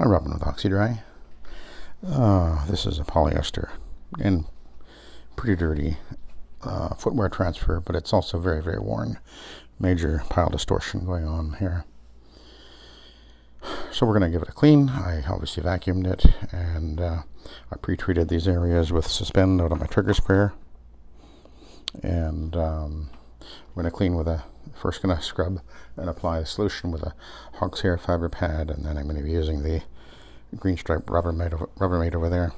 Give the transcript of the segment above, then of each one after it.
Hi, Robin with Oxy-Dry. This is a polyester and pretty dirty footwear transfer, but it's also very, very worn. Major pile distortion going on here. So we're going to give it a clean. I obviously vacuumed it, and I pre-treated these areas with Suspend out of my trigger sprayer. And I'm going to clean with first going to scrub and apply the solution with a hog's hair fiber pad, and then I'm going to be using the green stripe Rubbermaid over there.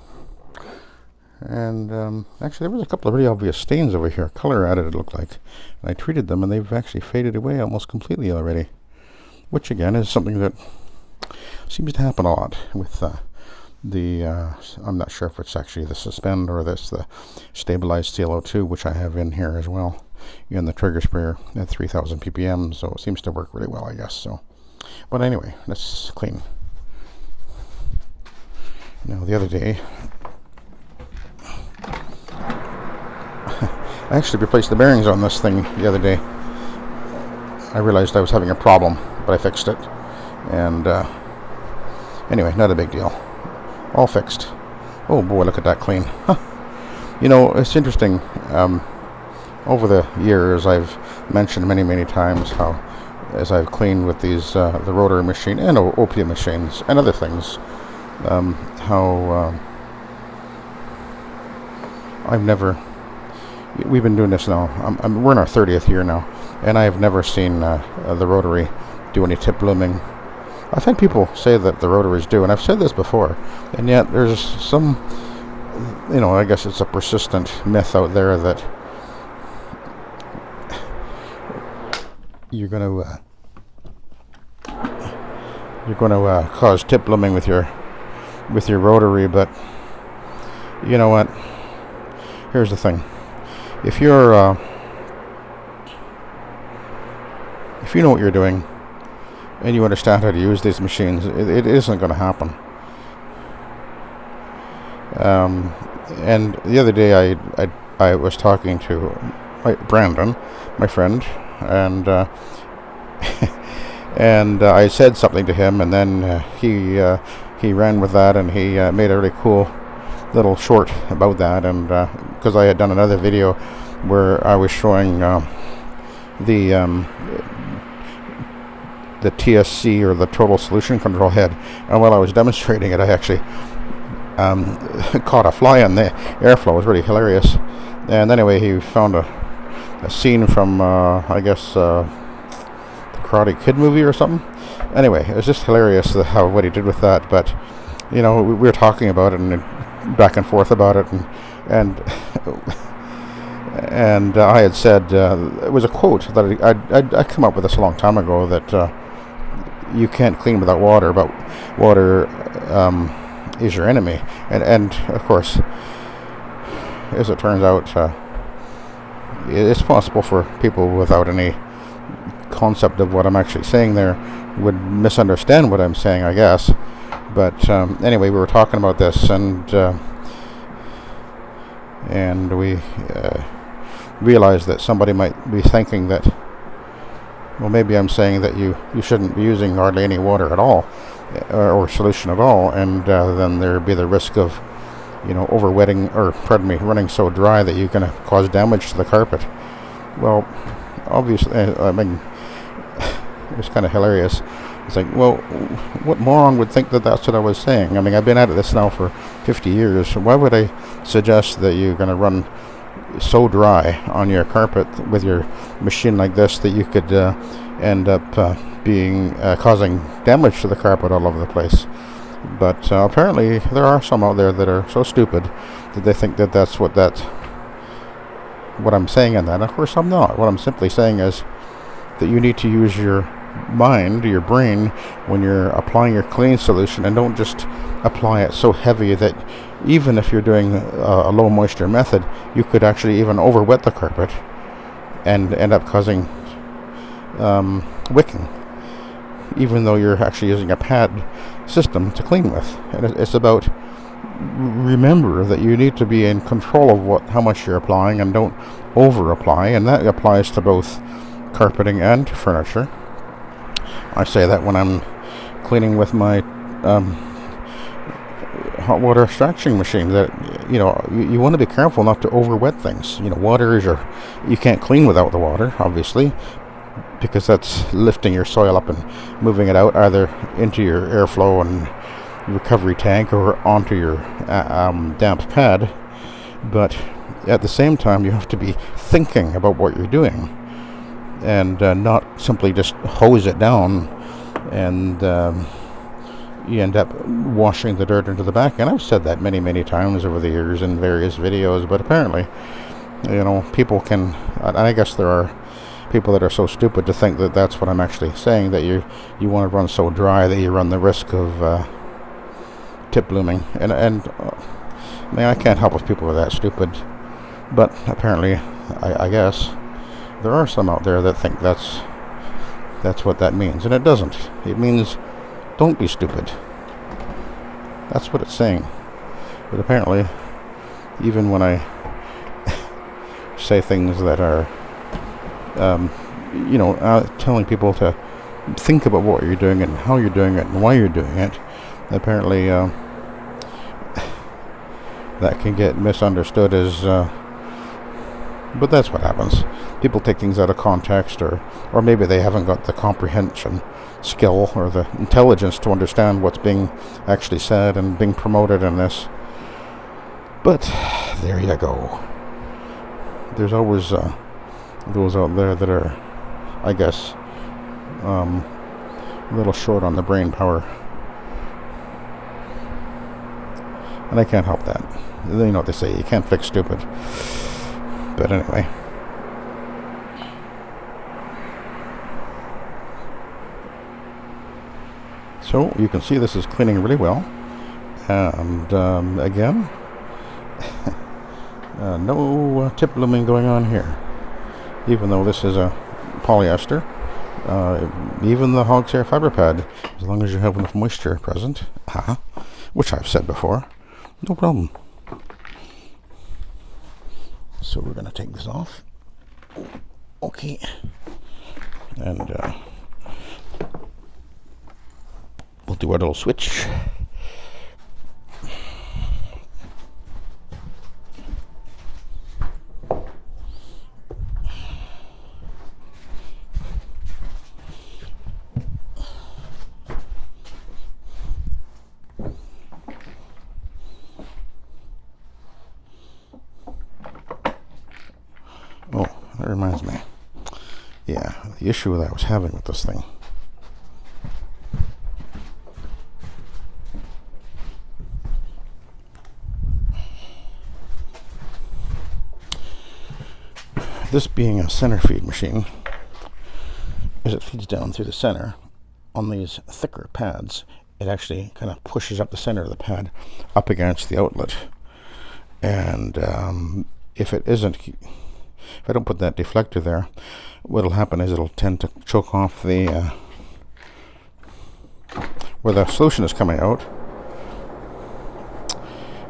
And actually there was a couple of really obvious stains over here, color added it looked like, and I treated them and they've actually faded away almost completely already, which again is something that seems to happen a lot with I'm not sure if it's actually the Suspend or the stabilized CO2, which I have in here as well in the trigger sprayer at 3000 ppm, so it seems to work really well, I guess. So, but anyway, let's clean. Now the other day I actually replaced the bearings on this thing the other day. I realized I was having a problem, but I fixed it, and anyway, not a big deal, all fixed. Oh boy, look at that clean. You know, it's interesting. Over the years, I've mentioned many times how, as I've cleaned with these the rotary machine and opium machines and other things, how we've been doing this now. We're in our 30th year now, and I have never seen the rotary do any tip blooming. I've had people say that the rotaries do, and I've said this before, and yet there's some, I guess it's a persistent myth out there that you're going to cause tip blooming with your rotary. But you know what? Here's the thing: if you know what you're doing and you understand how to use these machines, it isn't going to happen. And the other day, I was talking to Brandon, my friend, and and I said something to him, and then he ran with that, and he made a really cool little short about that. And because I had done another video where I was showing the TSC, or the total solution control head, and while I was demonstrating it, I actually caught a fly in the airflow. It was really hilarious. And anyway, he found a scene from I guess the Karate Kid movie or something. Anyway, it was just hilarious what he did with that. But we were talking about it and back and forth about it, and I had said it was a quote that I'd come up with this a long time ago, that you can't clean without water, but water is your enemy. And of course, as it turns out, it's possible for people without any concept of what I'm actually saying there would misunderstand what I'm saying, I guess. But anyway, we were talking about this, and we realized that somebody might be thinking that, well, maybe I'm saying that you shouldn't be using hardly any water at all, or solution at all, and then there'd be the risk of overwetting, or running so dry that you're going to cause damage to the carpet. Well, obviously, I mean, it's kind of hilarious. It's like, well, what moron would think that that's what I was saying? I mean, I've been at this now for 50 years. So why would I suggest that you're going to run so dry on your carpet with your machine like this that you could end up causing damage to the carpet all over the place? But apparently there are some out there that are so stupid that they think that that's what I'm saying in that. Of course, I'm not. What I'm simply saying is that you need to use your mind, your brain, when you're applying your cleaning solution, and don't just apply it so heavy that even if you're doing a low moisture method, you could actually even overwet the carpet and end up causing wicking, even though you're actually using a pad system to clean with. And it's about, remember that you need to be in control of how much you're applying, and don't over apply, and that applies to both carpeting and furniture. I say that when I'm cleaning with my hot water extraction machine. That you want to be careful not to over wet things. Water is you can't clean without the water, obviously, because that's lifting your soil up and moving it out either into your airflow and recovery tank or onto your damp pad. But at the same time, you have to be thinking about what you're doing and not simply just hose it down and you end up washing the dirt into the back. And I've said that many, many times over the years in various videos, but apparently, people can, and I guess there are people that are so stupid to think that that's what I'm actually saying, that you want to run so dry that you run the risk of tip blooming. And I can't help if people are that stupid, but apparently, I guess, there are some out there that think that's what that means, and it doesn't. It means don't be stupid. That's what it's saying. But apparently, even when I say things that are, telling people to think about what you're doing and how you're doing it and why you're doing it, apparently that can get misunderstood as, but that's what happens. People take things out of context, or maybe they haven't got the comprehension skill or the intelligence to understand what's being actually said and being promoted in this. But there you go. There's always those out there that are, I guess, a little short on the brain power. And I can't help that. You know what they say, you can't fix stupid. But anyway. So you can see this is cleaning really well. And again, no tip blooming going on here. Even though this is a polyester, even the hog's hair fiber pad, as long as you have enough moisture present, which I've said before, no problem. So we're going to take this off. Okay. And we'll do our little switch. Oh, that reminds me. Yeah, the issue that I was having with this thing. This being a center feed machine, as it feeds down through the center on these thicker pads, it actually kind of pushes up the center of the pad up against the outlet. And if I don't put that deflector there, what'll happen is it'll tend to choke off the where the solution is coming out.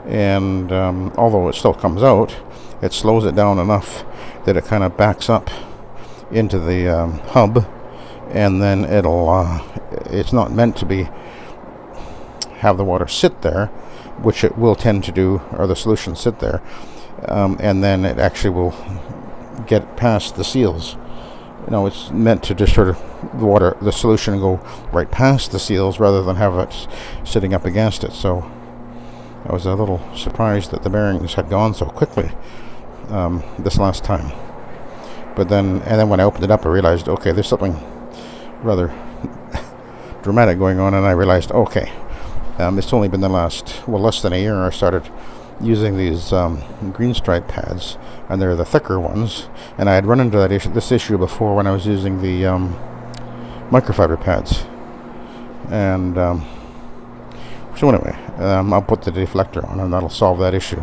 And although it still comes out, it slows it down enough that it kind of backs up into the hub, and then it's not meant to have the water sit there, which it will tend to do, or the solution sit there, and then it actually will get past the seals. It's meant to just sort of the solution go right past the seals rather than have it sitting up against it. So I was a little surprised that the bearings had gone so quickly this last time. But then when I opened it up, I realized, okay, there's something rather dramatic going on, and I realized, okay, it's only been less than a year I started using these green stripe pads, and they're the thicker ones, and I had run into this issue before when I was using the microfiber pads. And so anyway, I'll put the deflector on, and that'll solve that issue.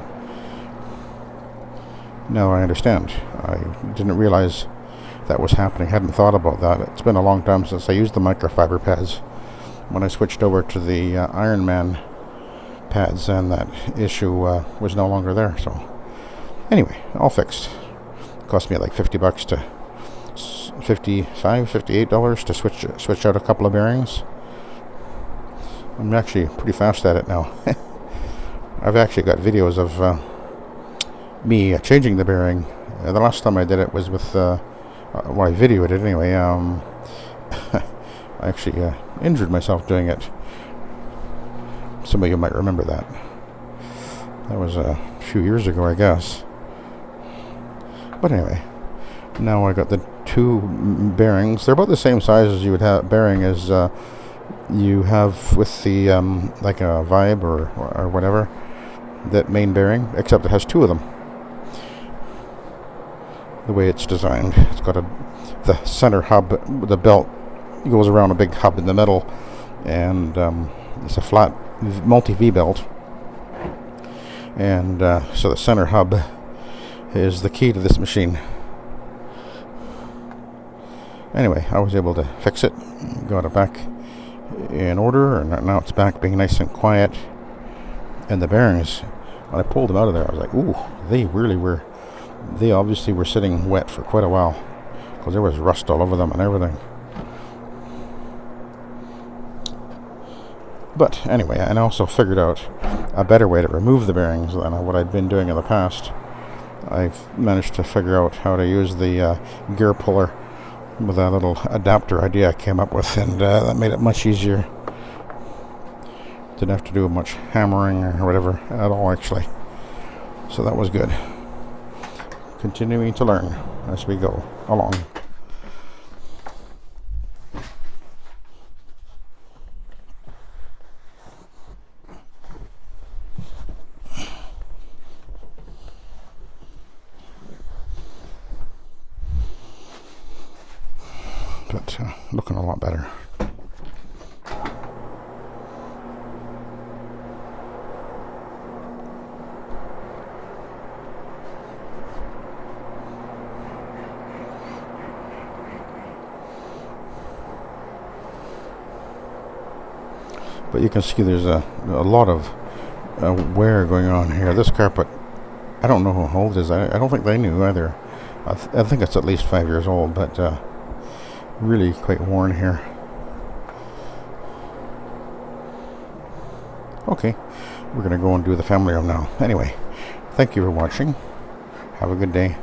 Now I understand. I didn't realize that was happening. Hadn't thought about that. It's been a long time since I used the microfiber pads. When I switched over to the Iron Man pads, and that issue was no longer there. So anyway, all fixed. It cost me like $50 to $58 to switch out a couple of bearings. I'm actually pretty fast at it now. I've actually got videos of me changing the bearing. The last time I did it was with, well, I videoed it anyway. I actually injured myself doing it. Some of you might remember that. That was a few years ago, I guess. But anyway, now I got the two bearings. They're about the same size as you would have bearing as you have with the like a Vibe or whatever, that main bearing, except it has two of them. The way it's designed, it's got the center hub. The belt goes around a big hub in the middle, and it's a flat multi-V belt. And so the center hub is the key to this machine. Anyway, I was able to fix it, got it back in order, and now it's back being nice and quiet. And the bearings, when I pulled them out of there, I was like, ooh, they obviously were sitting wet for quite a while, because there was rust all over them and everything. But anyway, I also figured out a better way to remove the bearings than what I'd been doing in the past. I've managed to figure out how to use the gear puller with a little adapter idea I came up with, and that made it much easier. Didn't have to do much hammering or whatever at all, actually. So that was good. Continuing to learn as we go along. But looking a lot better. But you can see there's a lot of wear going on here. This carpet, I don't know how old it is. I don't think they knew either. I think it's at least 5 years old, but really quite worn here. Okay, we're going to go and do the family room now. Anyway, thank you for watching. Have a good day.